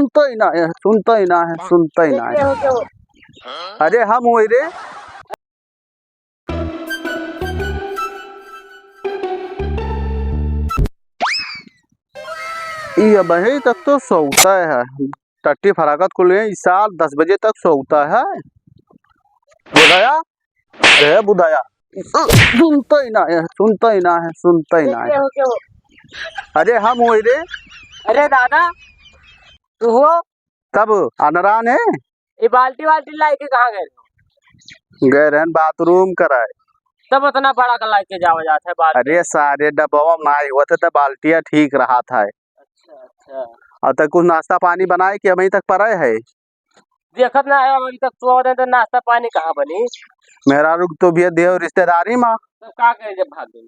सुनता ही ना है, सुनता ही ना है, सुनता ही ना है। अरे हम वही रे। ये बहे तक तो सोता है। टट्टी फराकत खुले इस साल 10 बजे तक सोता है। बुधाया रे बुधाया। सुनता ही ना है, सुनता ही ना है, सुनता ही ना है। अरे हम वही रे। अरे दादा तू हो तब अनरान है। ये बाल्टी वाल्टी लाई के कहाँ गए? गए रहन बाथरूम कराए। तब उतना बड़ा का लाई के जावा जाता है बाल्टी। अरे सारे डब्बा में हुआ था, बाल्टिया ठीक रहा था। अच्छा अच्छा। अब तक कुछ नाश्ता पानी बनाए कि अभी तक पड़े है? देखत ना है अभी तक तो नाश्ता पानी कहाँ बनी। मेरा रुक तो भी देव रिश्तेदारी माँ तो क्या करे जब भाग गई?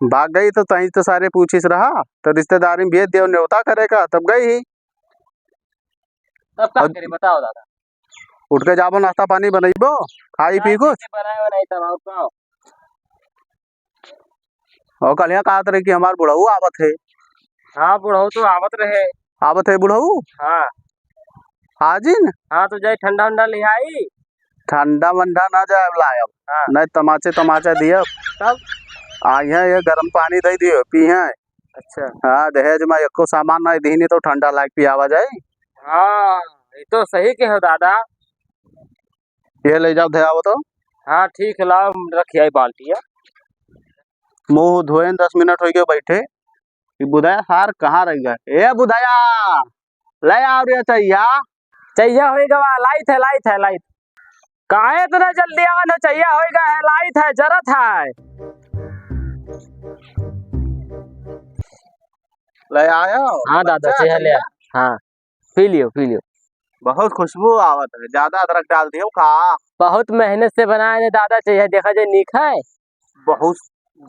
भाग गई तो तही तो सारे पूछिस रहा तो रिश्तेदारी में भेज देव न्योता करेगा तब गई ही। तब क्या करे बताओ दादा। उठ के जाबो नाश्ता पानी बनइबो खाई पी कुछ। बनाए नहीं तब आओ। और कल यहाँ कहा रहे कि हमार बुढ़ऊ आवत है। हाँ बुढ़ऊ तो आवत रहे। आवत है बुढ़ऊ। हाँ हाजिन। हाँ तो जाए ठंडा वंडा ले आई। ठंडा वंडा ना जाए लायब। हाँ। नहीं तमाचे तमाचा दिया तब आई है ये गर्म पानी दे दियो पी है। अच्छा हाँ दहेज में एको सामान नहीं दी तो ठंडा लाग पियावा जाए। हाँ ये तो सही के हो दादा। ये ले जाओ धयावो तो। हाँ ठीक है लाओ रखिए बाल्टिया। मुंह धोए 10 मिनट हो गए बैठे। बुधाया सार कहाँ रह गए? ए बुधाया ले आओ रे चाहिए। चाहिए होएगा लाइट है लाइट है लाइट। काहे इतना जल्दी आना चाहिए होएगा है लाइट है जरूरत है। ले आयो। हाँ दादा चाहिए ले। हाँ पी लियो पी लियो। बहुत खुशबू आवत है, ज्यादा अदरक डाल दियो खा। बहुत मेहनत से बनाए ने दादा चाहिए देखा जाए नीक है। बहुत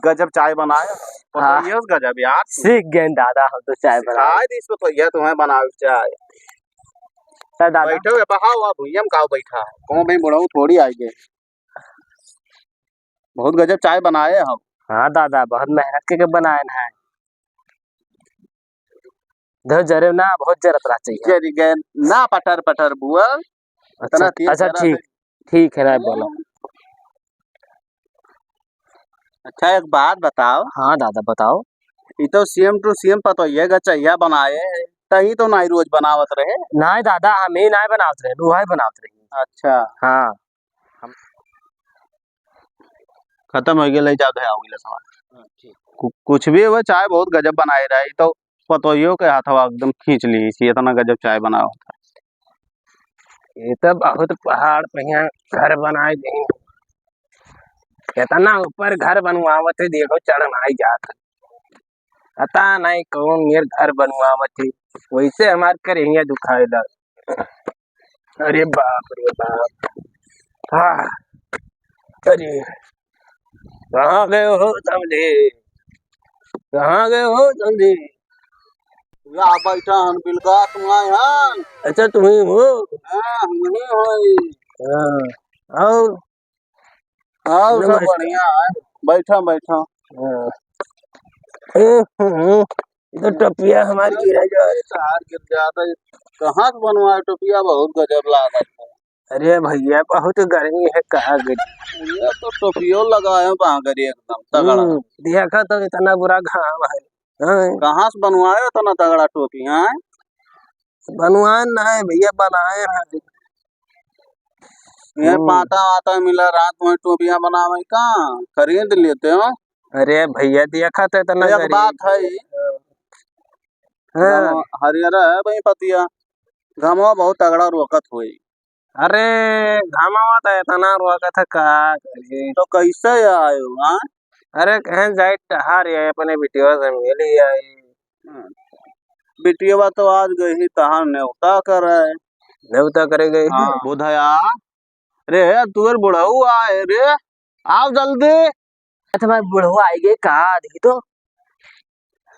गजब चाय बनाया। हाँ। ये गजब यार सीख गए दादा हम तो चाय बना इसको तो ये तुम्हें बनाओ चाय। दादा बैठो बहाओ आप भैया का बैठा है कौन भाई बुढ़ऊ थोड़ी आई गए। बहुत गजब चाय बनाए हम। हाँ दादा बहुत मेहनत के बनाए है। धर जरे ना बहुत जरूरत रहा चाहिए। जरी गए ना पटर पटर बुआ। अच्छा ठीक ठीक है ना बोलो। अच्छा एक बात बताओ। हाँ दादा बताओ। ये तो सेम टू सेम पता ये गचैया बनाए तही तो नहीं रोज बनावत रहे। नहीं दादा हम ही नहीं बनावत रहे वही बनावत रहे। अच्छा हाँ खत्म हो गया ले जाओ धयाओ सामान। कुछ भी वो चाय बहुत गजब बनाए रहे तो पतोइयो के हाथवा एकदम खींच ली इतना गजब चाय बनाओ था। ये तो बहुत पहाड़ पे यहाँ घर बनाए दी। इतना ऊपर घर बनवावत है देखो चढ़ना ही जाता। पता नहीं कौन मेरे घर बनवावत है वैसे हमारे करेंगे दुखाए लग। अरे बाप रे बाप। हाँ अरे कहाँ गए हो समझे कहाँ गए हो समझे। या बैठा हन बिलगा तुम आए हन। अच्छा तुम्ही हो। हां हम ही होई। हाँ और सब बढ़िया है बैठा बैठा। तो टोपिया हमारी गिरा जाए। गिर जाता कहाँ से बनवाए टोपिया बहुत गजब लागत है। अरे भैया बहुत गर्मी है कहाँ गई। ये तो टोपियो लगाए वहाँ गरी एकदम तगड़ा। देखा तो इतना बुरा घाम है। कहाँ से बनवाए इतना तगड़ा टोपी है? बनवाए नहीं भैया बनाए हैं। ये पाता आता मिला रात में टोपिया बनावे का खरीद लेते हो। अरे भैया देखा तो इतना एक बात है। हाँ। हरियर है भाई पतिया घमवा बहुत तगड़ा रोकत हुई। अरे घामावा तो इतना रोकत है का करे। तो कैसे आयो? हाँ अरे कहीं जाए टहार है अपने बिटिया से मिल ही आई। बिटिया तो आज गई तहां न्योता कर रहे न्योता करे गए। हाँ बुधया रे तुअर बुढ़ऊ आए रे आओ जल्दी। तुम्हारे बुढ़ऊ आई गए कहा देखी तो।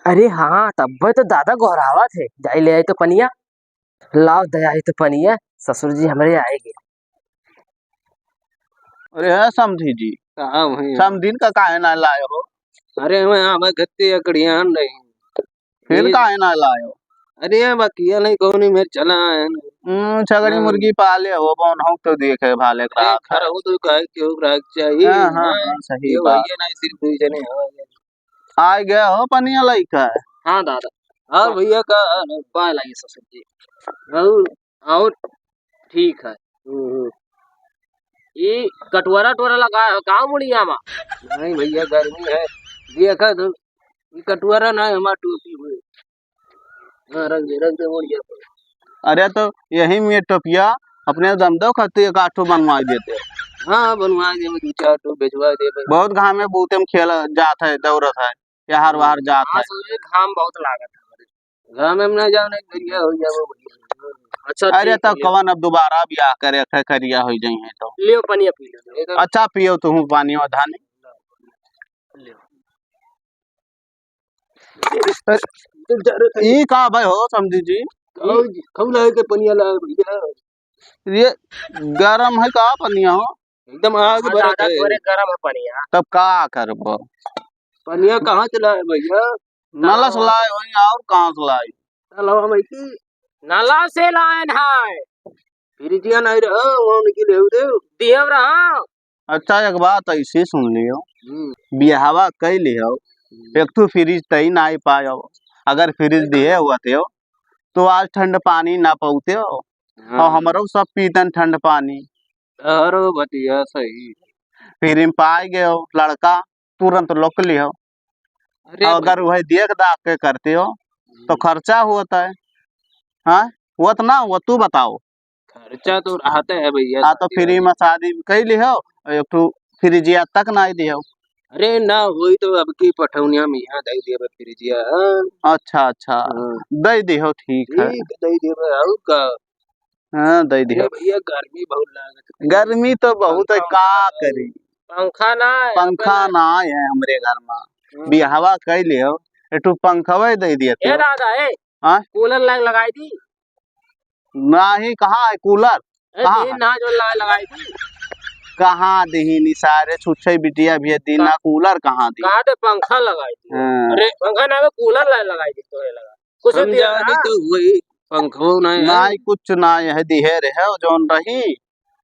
अरे हाँ तब तो दादा गोहरावा थे जाई ले आए तो पनिया। लाओ दया तो पनिया ससुर जी हमारे आएंगे। अरे है समझी जी समझीन का काहे ना लाए हो? अरे मैं गत्ते अकड़ियां नहीं फिर काहे ना लाए हो? अरे बकिया नहीं कौन मेरे चला है छगड़ी मुर्गी पाले हो बौन हो तो देखे भाले ग्राहक है। खरा हो तो कहे क्यों ग्राहक चाहिए हाँ हाँ हाँ, हाँ, सही ये बात। भैया नहीं सिर्फ दुई जने हो आ गया हो पनिया लइका है। हाँ दादा और भैया का पाए लाइए सब्जी और ठीक है ये कटवरा टोरा लगा कहाँ मुड़िया में नहीं भैया गर्मी है देखा तो ये कटवरा ना हमारा टोपी हुई हाँ रंग दे मुड़िया पर अरे तो यही में टोपिया अपने दम दो खाते एक आठो बनवा देते। हाँ बनवा दे दो चार टो भिजवा दे बहुत घाम में बूते में खेल जात है दौड़त है यार बाहर जात है। घाम बहुत लागत है घाम में ना जाओ नहीं गरिया हो जाओ अच्छा अरे तब कवन अब दोबारा भी आकर करिया हो जाए तो ले पानी पी लो अच्छा पियो तुम पानी और धानी ये का भाई हो समझी जी खौला के पनिया ला भैया ये गरम है का पनिया हो एकदम आग भरा है गरम है पनिया तब का करबो पनिया कहाँ चला है भैया नाला से लाए वही और कहाँ से लाए नाला में की नाला से लाए है फिर जिया नहीं रहा वो निकल दे दिया रहा। अच्छा एक बात ऐसे सुन लियो बिहावा कई लियो एक तो फ्रिज तई ना ही पायो अगर फ्रिज दिए हुआ थे तो आज ठंड पानी ना पौते हो और हमारो सब पीतन ठंड पानी अरे बतिया सही फिर इन पाए गए हो लड़का तुरंत लोक लियो अगर वही देख दाख के करते हो तो खर्चा होता है हाँ वो तो ना वो तू बताओ खर्चा तो आता है भैया हाँ तो फ्री में शादी कई लियो एक तो फ्रिजिया तक ना ही दियो अरे ना हुई तो अब की पठौनिया में यहाँ दे दिया फ्रिजिया अच्छा अच्छा दे दियो ठीक है दे दिया और का हाँ दे दियो भैया गर्मी बहुत लागत गर्मी तो बहुत है का करी पंखा ना है हमरे घर में बिहावा कई लियो एक पंखा दे दिए ए दादा ए हाँ कूलर लगाई दी ना ही कहाँ है कूलर कहाँ ना जो लगाई दी कहाँ दी निसारे छुच्छे बिटिया भी दीना कूलर कहाँ दी कहाँ तो पंखा लगाई दी अरे पंखा ना कूलर लगाई दी तो लगा कुछ दिया तो वही पंखो ना कुछ ना है दिहे रहे जोन रही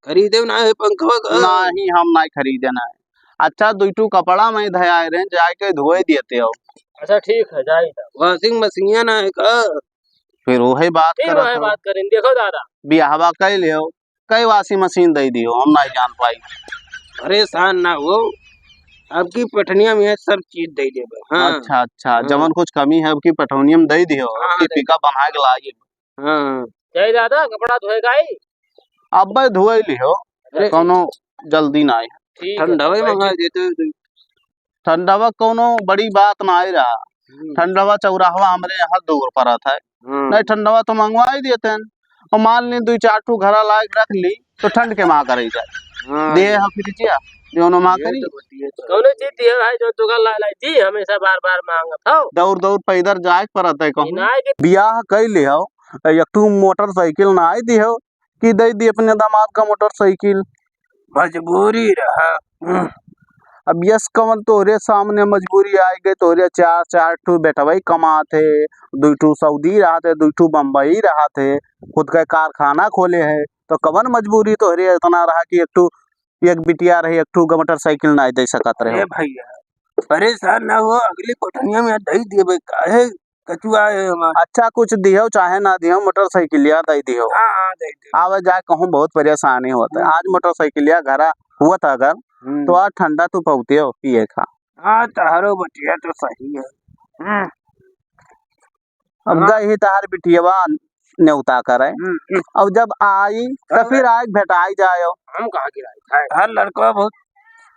खरीदे ना है पंखा ना ही हम ना खरीदे ना अच्छा दुटू कपड़ा में धयाए रहे जाके धोए देते हो अच्छा ठीक है जाइए वॉशिंग मशीन ना है का फिर वही बात करें देखो दादा बिहावा कई लियो कई वॉशिंग मशीन दे दियो हम नहीं जान पाई परेशान ना हो आपकी पठनिया में सब चीज दे दे हाँ। अच्छा अच्छा जमन कुछ कमी है आपकी पठौनिया में दे दियो पिकअप बना के लाइए हाँ जय दादा कपड़ा धोएगा ही अब भाई धोए लियो कोनो जल्दी ना है ठंडा मंगा देते ठंडावा कोनो बड़ी बात ना ही रहा ठंडावा चौराहा हमारे यहाँ दूर पर था नहीं ठंडावा तो मंगवा ही देते हैं और मान ली दो चार ठू घरा लायक रख ली तो ठंड के माँ करे जाए दे फ्रिजिया जो माँ करी कौन चीज दिए भाई जो दुकान लाई थी हमेशा बार बार मांगत हो दौड़ दौड़ पैदल जाए पड़ता है कहूँ बियाह कई ले हो एक तू मोटरसाइकिल ना आई दी हो कि दे दी अपने दामाद का मोटरसाइकिल मजबूरी रहा अब यस कमल तोरे सामने मजबूरी आई गई तोरे चार चार ठू बेटवाई कमाते दो ठू सऊदी रहा थे दो ठू बम्बई रहा थे खुद का कारखाना खोले है तो कवन मजबूरी तोरे इतना रहा कि एक बिटिया रही एक ठू मोटरसाइकिल ना दे सकत रहे भैया परेशान ना हो अगली कोठनिया में दे दिए काहे कचुआ है अच्छा कुछ दियो चाहे ना दियो मोटरसाइकिल दे दियो आवे जाए कहूँ बहुत परेशानी होता है आज मोटरसाइकिल घरा हुआ था अगर तो आज ठंडा तो पहुँचते हो पिए खा हाँ तारो बटिया तो सही है अब गई तार बिटिया न्योता करे अब जब आई तो फिर आए भेटाई जाए हम कहाँ गिराए हर लड़का बहुत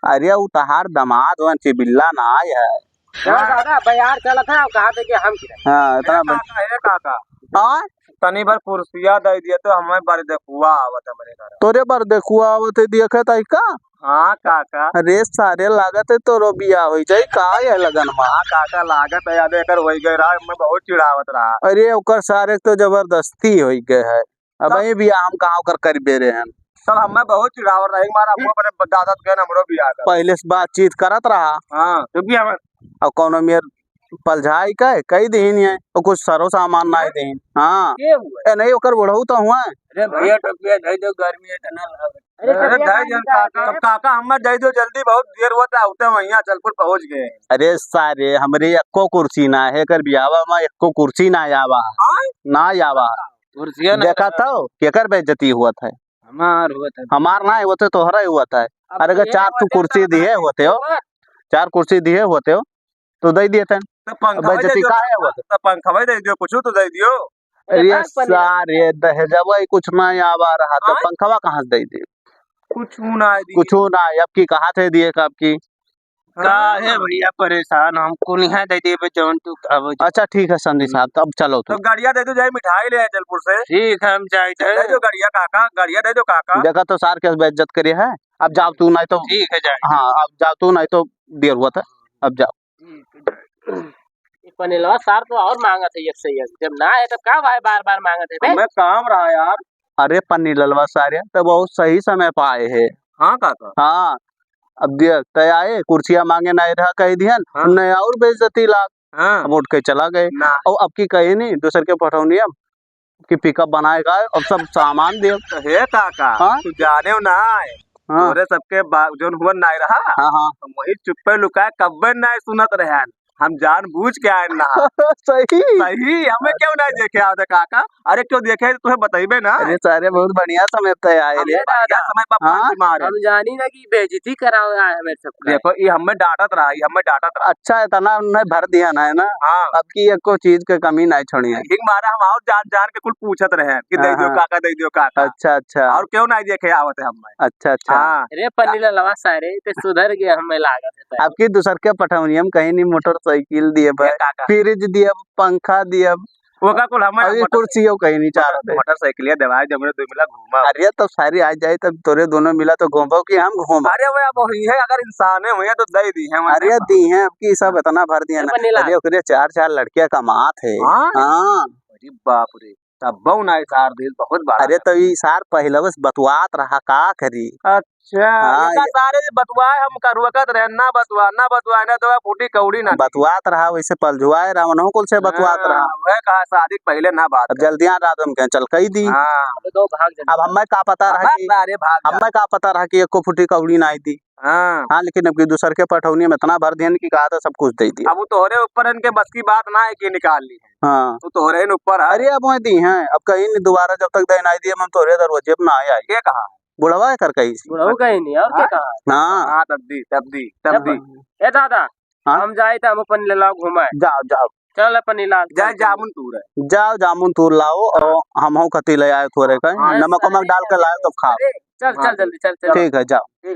अरे वो तहार दमाद वन चिबिल्ला ना आए है दादा बयार चला था कहा थे कि हम गिराए हाँ इतना काका हाँ तनी बार कुर्सिया दे दिया तो हमें बार देखुआ आवत हमारे घर तोरे बार देखुआ आवत देखे ताई का हाँ काका अरे सारे लागत है तो बिया हो जाए का है लगन में काका लागत है याद कर हो गए रहा मैं बहुत चिढ़ावत रहा अरे ओकर सारे तो जबरदस्ती हो गए है अब ये बिया हम कहाँ कर बेरे हैं तब हमें बहुत चिढ़ावत रही मारा अपने दादा के हमरो बिया पहले से बातचीत करत रहा हाँ तो भी हम और कोनो मेर पलझाई कई दिन है और कुछ सरो सामान ना दिन। हाँ ये हुआ ए नहीं ओकर बुढ़ऊ तो हुआ अरे भैया टोपिया दे दो गर्मी है तना अरे अरे टोपिया दाई गाड़ी जन का काका अब काका हमें दे दो जल्दी बहुत देर होता होते वहीं चलपुर पहुंच गए अरे सारे हमरे एको कुर्सी ना है कर बियावा में एको कुर्सी ना आवा ना आवा कुर्सियां देखा तो केकर बेइज्जती हुआ था हमार हुआ था हमार ना होते तोहरा ही हुआ था। अरे अगर चार तू कुर्सी दिए होते हो चार कुर्सी दिए होते हो तो दे दिए थे तो पंखा दे बेइज्जती दियो का है होते। तो पंखा दे दियो कुछ तो दे दियो अरे सारे दहेजवा ही कुछ ना आवा रहा तो पंखवा कहाँ से दे दिए कुछ ना दी कुछ ना अब की कहाँ से दिए कब की का है भैया परेशान हमको नहीं है दे दे जौन तू अब अच्छा ठीक है संदीप साहब तो अब चलो तो गाड़िया दे दो जाए मिठाई ले आए जलपुर से ठीक है हम जाते दे दो गाड़िया काका गाड़िया दे दो काका देखा तो सार के बेइज्जत करे है। अब जाओ तू नहीं तो ठीक है जाए हाँ अब जाओ तू नहीं तो देर हुआ था अब जाओ। पनीलवा सार तो और मांगा था एक से एक जब ना है तब का भाई बार बार मांगा थे मैं काम रहा यार अरे पन्नी ललवा सारे तो बहुत सही समय पर आए है। हाँ काका हाँ अब देख तय आए कुर्सियां मांगे नहीं रहा कह दिहन हाँ। नहीं और बेइज्जती लाग हाँ अब उठ के चला गए ना और अब की कहे नहीं दूसर के पठौनी अब कि पिकअप बनाएगा अब सब सामान दे। तो हे काका हाँ? तू जाने हो ना आए हाँ तोरे सबके जोन हुआ नहीं रहा हाँ हाँ हम वही चुप्पे लुकाए कब्बे नहीं सुनत रहे हम जान बूझ के आए ना सही सही हमें क्यों नहीं देखे आवते काका अरे क्यों देखे तुम्हें बताइबे ना अरे सारे बहुत बढ़िया समय तय आए रे। बढ़िया समय पर हाँ? पंच मारे हम जानी ना कि बेइज्जती कराओ है मेरे सबका देखो ये हमें डांटत रहा ये हमें डांटत रहा अच्छा इतना उन्हें भर दिया ना है ना हाँ अब की एको चीज के कमी नहीं छोड़ी है। हिंग मारा हम और जान जान के कुल पूछत रहे कि दे दियो हाँ। काका दे दियो काका अच्छा अच्छा और क्यों नहीं देखे आवते हमें अच्छा अच्छा हाँ अरे पनीलवा सारे ते सुधर गया हमें लागत है अब की दूसर के पठौनियम कहीं नहीं मोटरसाइकिल दिए ये काका फ्रिज दिए पंखा दिए वो का कुल हमें और ये कुर्सियों कहीं नहीं चाह रहे। मोटरसाइकिल दवाई जब दो मिला घूमा अरे तब सारी आ जाए तब तोरे दोनों मिला तो घूमो कि हम घूम। अरे वो अब वही है अगर इंसान है तो दे दी है अरे दी है अब की सब इतना भर दिया ना। पनीला अरे ओकरे चार लड़कियां कमात है। हाँ? हाँ अरे बाप रे तब बहु ना सार दिल बहुत बड़ा अरे तो ये सार पहले बस बतवात रहा का करी। अच्छा हाँ, इतना सारे बतवाए हम करवकत रहे ना बतवा ना तो फूटी कौड़ी ना बतवात रहा वैसे पलझुआए रावणों कुल से बतवात रहा। वह कहा शादी पहले ना बात अब जल्दियां रात में चल कही दी। हाँ दो भाग अब हमें का पता रहा कि अरे भाग जा। हमें का पता रहा कि एको फुटी कौड़ी ना आई थी। हाँ हाँ लेकिन अब की दूसर के पठौनी में इतना भर दिया कि कहा था सब कुछ दे दिया। अब वो तोहरे ऊपर इनके बस की बात ना है कि निकाल ली है हाँ वो तोहरे इन ऊपर है अरे अब वही दी हैं अब कहीं नहीं दोबारा जब तक देना आई दिए हम तोरे दरवाजे पे ना आए ये कहा बुढ़वा है कर कहीं से। बुढ़ऊ कहीं नहीं और क्या कहा हाँ हाँ तब दी ए दादा हाँ? हम जाए थे हम पनीला घुमाए जाओ जाओ चल पनीला जाए जामुन तूर है जाओ जामुन तूर लाओ और हम कति ले आए थोड़े का हाँ, नमक वमक डाल कर लाओ तब खाओ। चल चल जल्दी चल चल ठीक है जाओ।